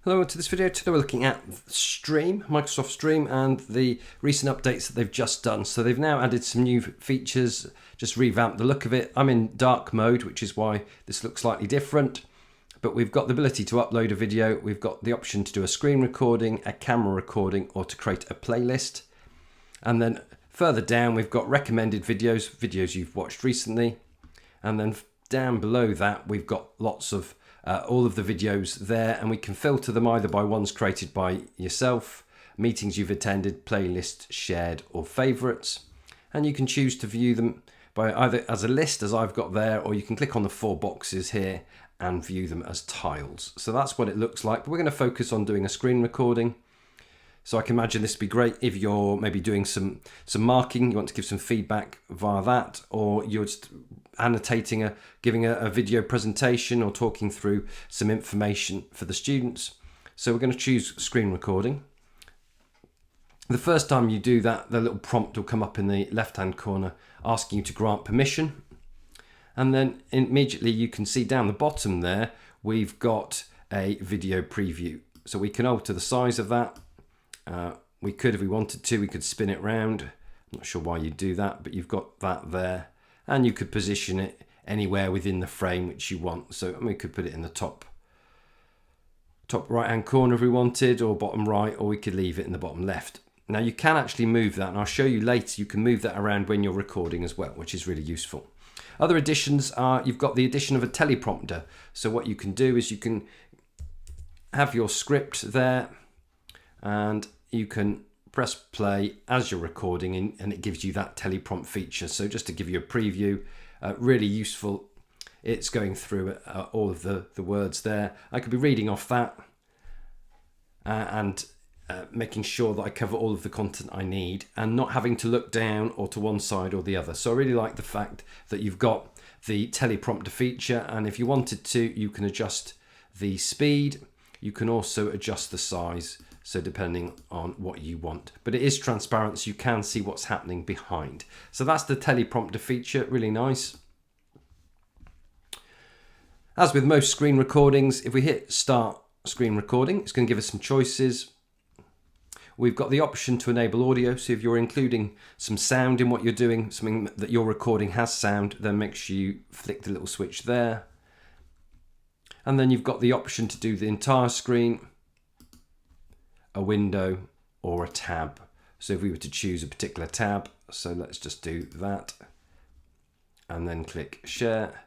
Hello to this video. Today we're looking at Stream, Microsoft Stream, and the recent updates that they've just done. So they've now added some new features, just revamped the look of it. I'm in dark mode, which is why this looks slightly different. But we've got the ability to upload a video. We've got the option to do a screen recording, a camera recording, or to create a playlist. And then further down, we've got recommended videos you've watched recently. And then down below that, we've got lots of all of the videos there, and we can filter them either by ones created by yourself, meetings you've attended, playlists shared, or favorites. And you can choose to view them by either as a list, as I've got there, or you can click on the 4 boxes here and view them as tiles. So that's what it looks like. But we're going to focus on doing a screen recording. So I can imagine this would be great if you're maybe doing some marking, you want to give some feedback via that, or you're just annotating, giving a video presentation or talking through some information for the students. So we're going to choose screen recording. The first time you do that, the little prompt will come up in the left-hand corner asking you to grant permission. And then immediately you can see down the bottom there, we've got a video preview. So we can alter the size of that. We could, if we wanted to, we could spin it round. I'm not sure why you do that, but you've got that there. And you could position it anywhere within the frame which you want. So we could put it in the top right hand corner if we wanted, or bottom right, or we could leave it in the bottom left. Now you can actually move that, and I'll show you later. You can move that around when you're recording as well, which is really useful. Other additions are, you've got the addition of a teleprompter. So what you can do is you can have your script there, and you can press play as you're recording, and it gives you that teleprompt feature. So just to give you a preview, really useful. It's going through all of the words there. I could be reading off that and making sure that I cover all of the content I need and not having to look down or to one side or the other. So I really like the fact that you've got the teleprompter feature, and if you wanted to, you can adjust the speed. You can also adjust the size, so depending on what you want. But it is transparent, so you can see what's happening behind. So that's the teleprompter feature, really nice. As with most screen recordings, if we hit start screen recording, it's going to give us some choices. We've got the option to enable audio, so if you're including some sound in what you're doing, something that you're recording has sound, then make sure you flick the little switch there. And then you've got the option to do the entire screen, a window, or a tab. So if we were to choose a particular tab, so let's just do that and then click share.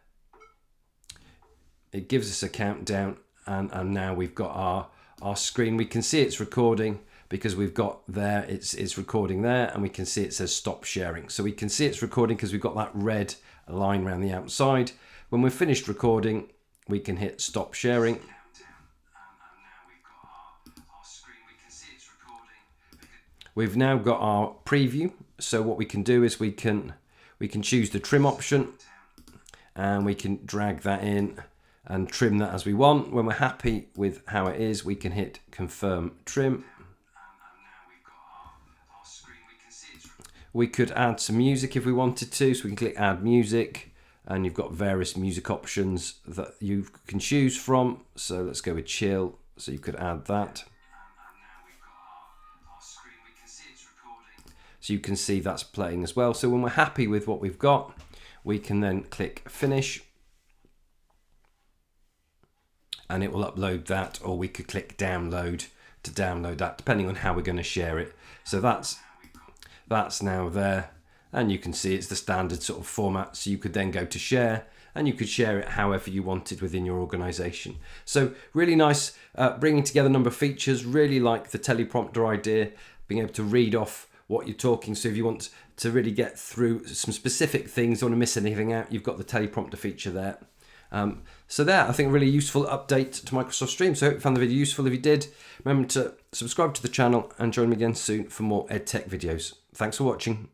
It gives us a countdown, and now we've got our screen. We can see it's recording because we've got there, it's recording there, and we can see it says stop sharing. So we can see it's recording because we've got that red line around the outside. When we're finished recording, we can hit stop sharing. We've now got our preview. So what we can do is we can choose the trim option, and we can drag that in and trim that as we want. When we're happy with how it is, we can hit confirm trim. We could add some music if we wanted to, so we can click add music, and you've got various music options that you can choose from. So let's go with chill, so you could add that. So you can see that's playing as well. So when we're happy with what we've got, we can then click finish, and it will upload that, or we could click download to download that, depending on how we're going to share it. So that's now there, and you can see it's the standard sort of format. So you could then go to share, and you could share it however you wanted within your organization. So really nice, bringing together a number of features. Really like the teleprompter idea, being able to read off what you're talking. So if you want to really get through some specific things, don't want to miss anything out, you've got the teleprompter feature there. So there, I think a really useful update to Microsoft Stream. So I hope you found the video useful. If you did, remember to subscribe to the channel and join me again soon for more EdTech videos. Thanks for watching.